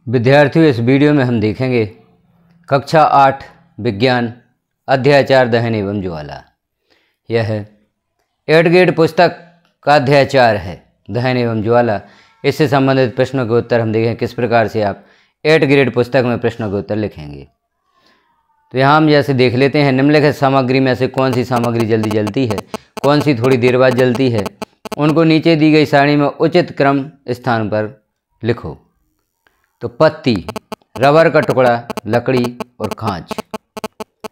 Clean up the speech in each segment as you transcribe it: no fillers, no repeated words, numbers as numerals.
विद्यार्थियों, इस वीडियो में हम देखेंगे कक्षा 8 विज्ञान अध्याय 4 दहन एवं ज्वाला। यह 8th ग्रेड पुस्तक का अध्याय 4 है, दहन एवं ज्वाला। इससे संबंधित प्रश्नों के उत्तर हम देखें किस प्रकार से आप 8th ग्रेड पुस्तक में प्रश्नों के उत्तर लिखेंगे। तो यहाँ हम जैसे देख लेते हैं, निम्नलिखित सामग्री में से कौन सी सामग्री जल्दी जलती है, कौन सी थोड़ी देर बाद जलती है, उनको नीचे दी गई सारणी में उचित क्रम स्थान पर लिखो। तो पत्ती, रबर का टुकड़ा, लकड़ी और खांच।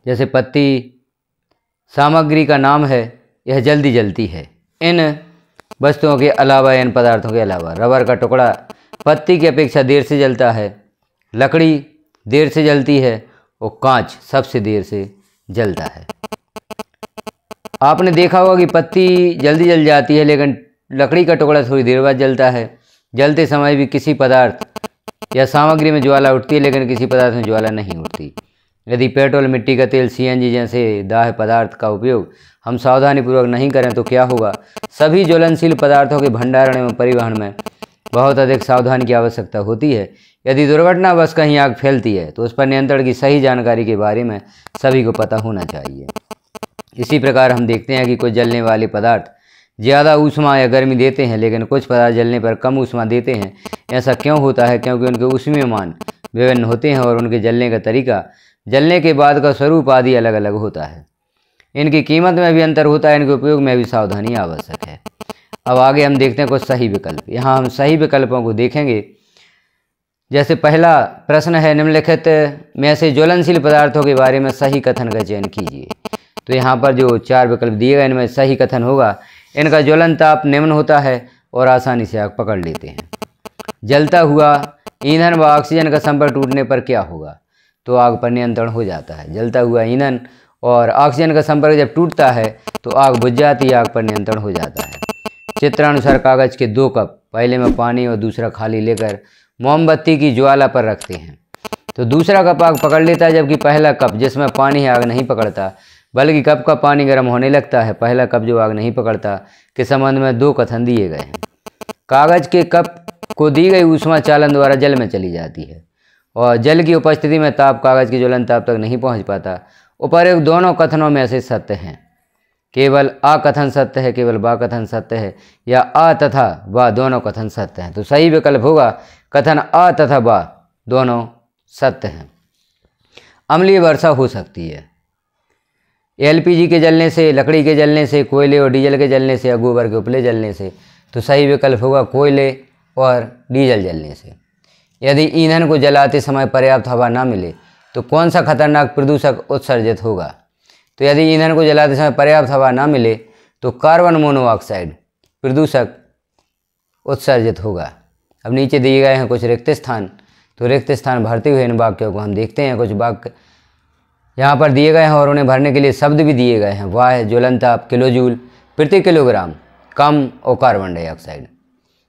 जैसे पत्ती सामग्री का नाम है, यह जल्दी जलती है। इन वस्तुओं के अलावा, इन पदार्थों के अलावा रबर का टुकड़ा पत्ती की अपेक्षा देर से जलता है, लकड़ी देर से जलती है और कांच सबसे देर से जलता है। आपने देखा होगा कि पत्ती जल्दी जल जाती है, लेकिन लकड़ी का टुकड़ा थोड़ी देर बाद जलता है। जलते समय भी किसी पदार्थ या सामग्री में ज्वाला उठती है, लेकिन किसी पदार्थ में ज्वाला नहीं उठती। यदि पेट्रोल, मिट्टी का तेल, CNG जैसे दाह्य पदार्थ का उपयोग हम सावधानीपूर्वक नहीं करें तो क्या होगा? सभी ज्वलनशील पदार्थों के भंडारण एवं परिवहन में बहुत अधिक सावधानी की आवश्यकता होती है। यदि दुर्घटनावश कहीं आग फैलती है तो उस पर नियंत्रण की सही जानकारी के बारे में सभी को पता होना चाहिए। इसी प्रकार हम देखते हैं कि कुछ जलने वाले पदार्थ ज़्यादा ऊष्मा या गर्मी देते हैं, लेकिन कुछ पदार्थ जलने पर कम ऊष्मा देते हैं। ऐसा क्यों होता है? क्योंकि उनके ऊष्मीयमान विभिन्न होते हैं और उनके जलने का तरीका, जलने के बाद का स्वरूप आदि अलग अलग होता है। इनकी कीमत में भी अंतर होता है, इनके उपयोग में भी सावधानी आवश्यक है। अब आगे हम देखते हैं कुछ सही विकल्प। यहाँ हम सही विकल्पों को देखेंगे। जैसे पहला प्रश्न है, निम्नलिखित में से ज्वलनशील पदार्थों के बारे में सही कथन का चयन कीजिए। तो यहाँ पर जो 4 विकल्प दिए गए, इनमें सही कथन होगा, इनका ज्वलन ताप निम्न होता है और आसानी से आग पकड़ लेते हैं। जलता हुआ ईंधन व ऑक्सीजन का संपर्क टूटने पर क्या होगा? तो आग पर नियंत्रण हो जाता है। जलता हुआ ईंधन और ऑक्सीजन का संपर्क जब टूटता है तो आग बुझ जाती है, आग पर नियंत्रण हो जाता है। चित्रानुसार कागज के 2 कप, पहले में पानी और दूसरा खाली लेकर मोमबत्ती की ज्वाला पर रखते हैं। तो दूसरा कप आग पकड़ लेता है, जबकि पहला कप जिसमें पानी है आग नहीं पकड़ता, बल्कि कप का पानी गर्म होने लगता है। पहला कप जो आग नहीं पकड़ता के संबंध में 2 कथन दिए गए हैं। कागज के कप को दी गई ऊष्मा चालन द्वारा जल में चली जाती है और जल की उपस्थिति में ताप कागज के ज्वलन ताप तक नहीं पहुंच पाता। उपर्युक्त दोनों कथनों में से सत्य हैं। केवल आ कथन सत्य है, केवल बा कथन सत्य है, या आ तथा बा दोनों कथन सत्य हैं। तो सही विकल्प होगा कथन आ तथा बा दोनों सत्य हैं। अम्लीय वर्षा हो सकती है LPG के जलने से, लकड़ी के जलने से, कोयले और डीजल के जलने से या गोबर के उपले जलने से। तो सही विकल्प होगा कोयले और डीजल जलने से। यदि ईंधन को जलाते समय पर्याप्त हवा ना मिले तो कौन सा खतरनाक प्रदूषक उत्सर्जित होगा? तो यदि ईंधन को जलाते समय पर्याप्त हवा ना मिले तो कार्बन मोनोऑक्साइड प्रदूषक उत्सर्जित होगा। अब नीचे दिए गए हैं कुछ रिक्त स्थान, तो रिक्त स्थान भरते हुए इन वाक्यों को हम देखते हैं। कुछ वाक्य यहाँ पर दिए गए हैं और उन्हें भरने के लिए शब्द भी दिए गए हैं। वह है ज्वलन ताप किलोजूल प्रति किलोग्राम कम और कार्बन डाइऑक्साइड।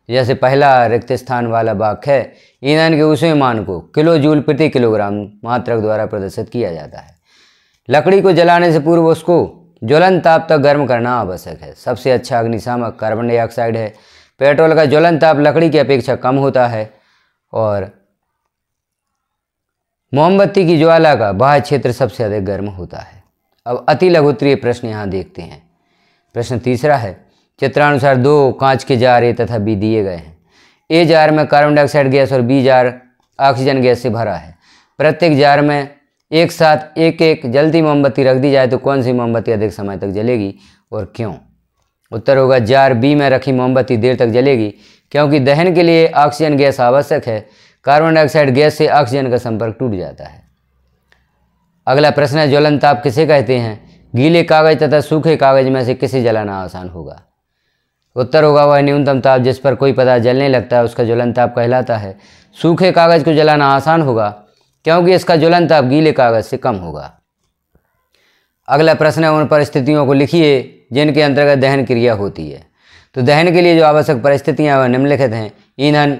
जैसे पहला रिक्त स्थान वाला वाक्य है, ईंधन के ऊष्मीयमान को किलोजूल प्रति किलोग्राम मात्रक द्वारा प्रदर्शित किया जाता है। लकड़ी को जलाने से पूर्व उसको ज्वलन ताप तक गर्म करना आवश्यक है। सबसे अच्छा अग्निशामक कार्बन डाइऑक्साइड है। पेट्रोल का ज्वलन ताप लकड़ी की अपेक्षा कम होता है और मोमबत्ती की ज्वाला का बाह्य क्षेत्र सबसे अधिक गर्म होता है। अब अति लघुत्तरीय प्रश्न यहाँ देखते हैं। प्रश्न तीसरा है, चित्रानुसार 2 कांच के जार A तथा B दिए गए हैं। A जार में कार्बन डाइऑक्साइड गैस और B जार ऑक्सीजन गैस से भरा है। प्रत्येक जार में एक साथ एक एक जलती मोमबत्ती रख दी जाए तो कौन सी मोमबत्ती अधिक समय तक जलेगी और क्यों? उत्तर होगा जार B में रखी मोमबत्ती देर तक जलेगी, क्योंकि दहन के लिए ऑक्सीजन गैस आवश्यक है। कार्बन डाइऑक्साइड गैस से ऑक्सीजन का संपर्क टूट जाता है। अगला प्रश्न है, ज्वलन ताप किसे कहते हैं? गीले कागज तथा सूखे कागज में से किसे जलाना आसान होगा? उत्तर होगा वह न्यूनतम ताप जिस पर कोई पदार्थ जलने लगता है उसका ज्वलन ताप कहलाता है। सूखे कागज को जलाना आसान होगा क्योंकि इसका ज्वलन ताप गीले कागज से कम होगा। अगला प्रश्न है, उन परिस्थितियों को लिखिए जिनके अंतर्गत दहन क्रिया होती है। तो दहन के लिए जो आवश्यक परिस्थितियां वह निम्नलिखित हैं: ईंधन,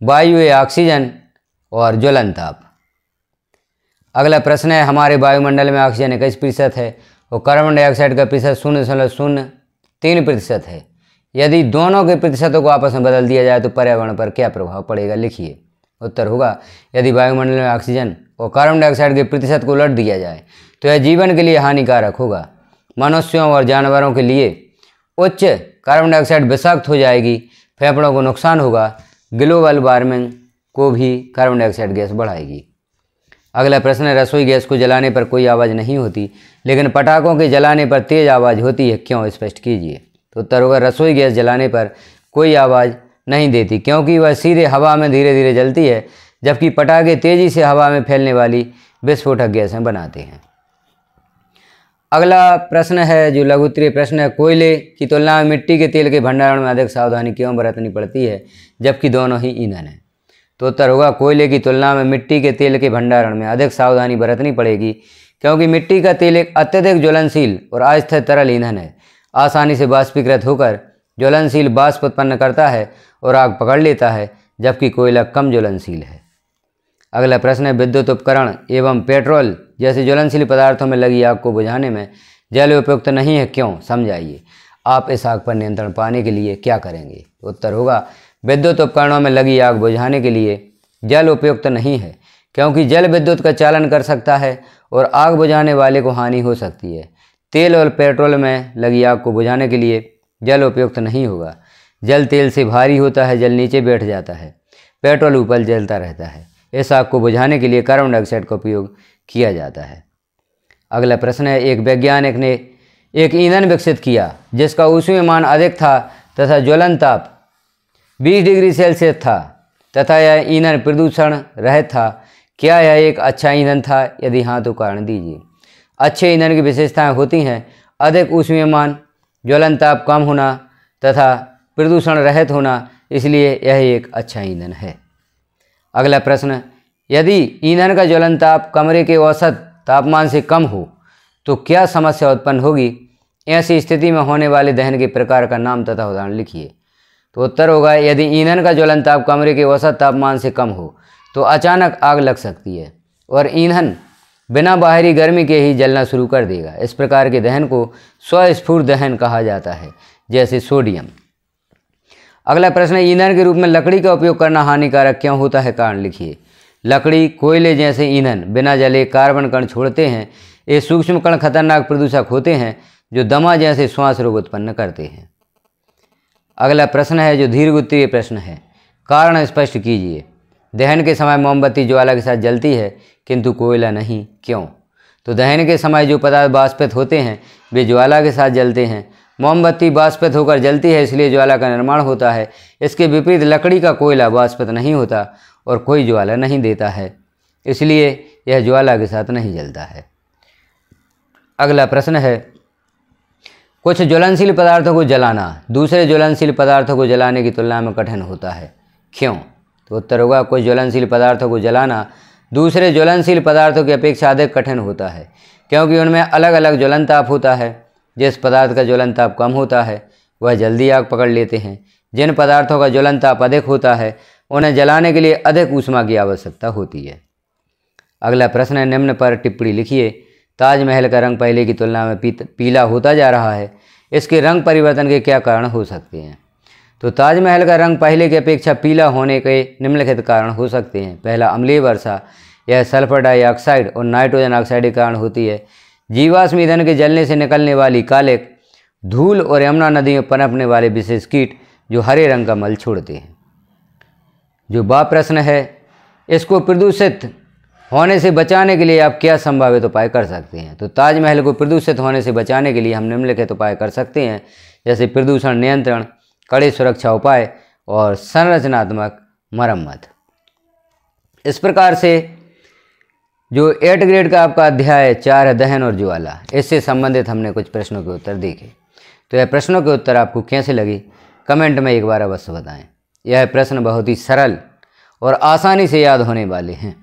वायु या ऑक्सीजन और ज्वलन ताप। अगला प्रश्न है, हमारे वायुमंडल में ऑक्सीजन 21% है और कार्बन डाइऑक्साइड का प्रतिशत 0.03% है। यदि दोनों के प्रतिशतों को आपस में बदल दिया जाए तो पर्यावरण पर क्या प्रभाव पड़ेगा? लिखिए। उत्तर होगा यदि वायुमंडल में ऑक्सीजन और कार्बन डाइऑक्साइड के प्रतिशत को उलट दिया जाए तो यह जीवन के लिए हानिकारक होगा। मनुष्यों और जानवरों के लिए उच्च कार्बन डाइऑक्साइड विषाक्त हो जाएगी, फेफड़ों को नुकसान होगा, ग्लोबल वार्मिंग को भी कार्बन डाइऑक्साइड गैस बढ़ाएगी। अगला प्रश्न है, रसोई गैस को जलाने पर कोई आवाज़ नहीं होती लेकिन पटाखों के जलाने पर तेज आवाज़ होती है, क्यों? स्पष्ट कीजिए। तो उत्तर होगा रसोई गैस जलाने पर कोई आवाज़ नहीं देती क्योंकि वह सीधे हवा में धीरे धीरे जलती है, जबकि पटाखे तेजी से हवा में फैलने वाली विस्फोटक गैसें बनाते हैं। अगला प्रश्न है जो लघु उत्तरीय प्रश्न है, कोयले की तुलना में मिट्टी के तेल के भंडारण में अधिक सावधानी क्यों बरतनी पड़ती है जबकि दोनों ही ईंधन है? तो उत्तर होगा कोयले की तुलना में मिट्टी के तेल के भंडारण में अधिक सावधानी बरतनी पड़ेगी क्योंकि मिट्टी का तेल एक अत्यधिक ज्वलनशील और अस्थिर तरल ईंधन है, आसानी से वाष्पीकृत होकर ज्वलनशील वाष्प उत्पन्न करता है और आग पकड़ लेता है, जबकि कोयला कम ज्वलनशील है। अगला प्रश्न है, विद्युत उपकरण एवं पेट्रोल जैसे ज्वलनशील पदार्थों में लगी आग को बुझाने में जल उपयुक्त नहीं है, क्यों? समझाइए। आप इस आग पर नियंत्रण पाने के लिए क्या करेंगे? उत्तर होगा विद्युत उपकरणों में लगी आग बुझाने के लिए जल उपयुक्त नहीं है क्योंकि जल विद्युत का चालन कर सकता है और आग बुझाने वाले को हानि हो सकती है। तेल और पेट्रोल में लगी आग को बुझाने के लिए जल उपयुक्त नहीं होगा। जल तेल से भारी होता है, जल नीचे बैठ जाता है, पेट्रोल ऊपर जलता रहता है। इस आग को बुझाने के लिए कार्बन डाइऑक्साइड का उपयोग किया जाता है। अगला प्रश्न है, एक वैज्ञानिक ने एक ईंधन विकसित किया जिसका ऊष्मीयमान अधिक था तथा ज्वलन ताप 20 डिग्री सेल्सियस था तथा यह ईंधन प्रदूषण रहित था। क्या यह एक अच्छा ईंधन था? यदि हाँ तो कारण दीजिए। अच्छे ईंधन की विशेषताएं होती हैं अधिक ऊष्मीयमान, ज्वलन ताप कम होना तथा प्रदूषण रहित होना, इसलिए यह एक अच्छा ईंधन है। अगला प्रश्न, यदि ईंधन का ज्वलन ताप कमरे के औसत तापमान से कम हो तो क्या समस्या उत्पन्न होगी? ऐसी स्थिति में होने वाले दहन के प्रकार का नाम तथा उदाहरण लिखिए। तो उत्तर होगा यदि ईंधन का ज्वलन ताप कमरे के औसत तापमान से कम हो तो अचानक आग लग सकती है और ईंधन बिना बाहरी गर्मी के ही जलना शुरू कर देगा। इस प्रकार के दहन को स्वस्फूर्त दहन कहा जाता है, जैसे सोडियम। अगला प्रश्न, ईंधन के रूप में लकड़ी का उपयोग करना हानिकारक क्यों होता है? कारण लिखिए। लकड़ी, कोयले जैसे ईंधन बिना जले कार्बन कण छोड़ते हैं। ये सूक्ष्म कण खतरनाक प्रदूषक होते हैं जो दमा जैसे श्वास रोग उत्पन्न करते हैं। अगला प्रश्न है जो दीर्घ उत्तरीय प्रश्न है, कारण स्पष्ट कीजिए। दहन के समय मोमबत्ती ज्वाला के साथ जलती है किंतु कोयला नहीं, क्यों? तो दहन के समय जो पदार्थ वाष्पित होते हैं वे ज्वाला के साथ जलते हैं। मोमबत्ती वाष्पित होकर जलती है इसलिए ज्वाला का निर्माण होता है। इसके विपरीत लकड़ी का कोयला वाष्पित नहीं होता और कोई ज्वाला नहीं देता है, इसलिए यह ज्वाला के साथ नहीं जलता है। अगला प्रश्न है, कुछ ज्वलनशील पदार्थों को जलाना दूसरे ज्वलनशील पदार्थों को जलाने की तुलना में कठिन होता है, क्यों? तो उत्तर होगा कुछ ज्वलनशील पदार्थों को जलाना दूसरे ज्वलनशील पदार्थों की अपेक्षा अधिक कठिन होता है क्योंकि उनमें अलग अलग ज्वलन ताप होता है। जिस पदार्थ का ज्वलन ताप कम होता है वह जल्दी आग पकड़ लेते हैं। जिन पदार्थों का ज्वलन ताप अधिक होता है उन्हें जलाने के लिए अधिक ऊष्मा की आवश्यकता होती है। अगला प्रश्न है, निम्न पर टिप्पणी लिखिए। ताजमहल का रंग पहले की तुलना में पीला होता जा रहा है, इसके रंग परिवर्तन के क्या कारण हो सकते हैं? तो ताजमहल का रंग पहले की अपेक्षा पीला होने के निम्नलिखित कारण हो सकते हैं। पहला, अम्लीय वर्षा, यह सल्फर डाइऑक्साइड और नाइट्रोजन ऑक्साइड के कारण होती है। जीवाश्म ईंधन के जलने से निकलने वाली कालिक, धूल और यमुना नदी में पनपने वाले विशेष कीट जो हरे रंग का मल छोड़ते हैं। जो बा प्रश्न है, इसको प्रदूषित होने से बचाने के लिए आप क्या संभावित उपाय कर सकते हैं? तो ताजमहल को प्रदूषित होने से बचाने के लिए हम निम्नलिखित उपाय कर सकते हैं, जैसे प्रदूषण नियंत्रण, कड़े सुरक्षा उपाय और संरचनात्मक मरम्मत। इस प्रकार से जो 8 ग्रेड का आपका अध्याय 4 है दहन और ज्वाला, इससे संबंधित हमने कुछ प्रश्नों के उत्तर देखे। तो यह प्रश्नों के उत्तर आपको कैसे लगे कमेंट में एक बार अवश्य बताएं। यह प्रश्न बहुत ही सरल और आसानी से याद होने वाले हैं,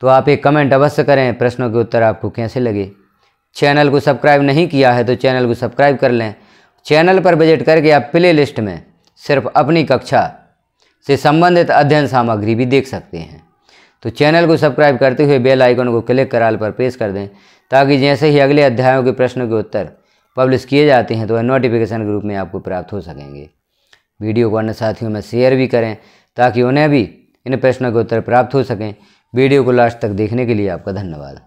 तो आप एक कमेंट अवश्य करें प्रश्नों के उत्तर आपको कैसे लगे। चैनल को सब्सक्राइब नहीं किया है तो चैनल को सब्सक्राइब कर लें। चैनल पर विजिट करके आप प्ले लिस्ट में सिर्फ अपनी कक्षा से संबंधित अध्ययन सामग्री भी देख सकते हैं। तो चैनल को सब्सक्राइब करते हुए बेल आइकन को क्लिक कर ऑल पर प्रेस कर दें ताकि जैसे ही अगले अध्यायों के प्रश्नों के उत्तर पब्लिश किए जाते हैं तो वह नोटिफिकेशन ग्रुप में आपको प्राप्त हो सकेंगे। वीडियो को अन्य साथियों में शेयर भी करें ताकि उन्हें भी इन प्रश्नों के उत्तर प्राप्त हो सकें। वीडियो को लास्ट तक देखने के लिए आपका धन्यवाद।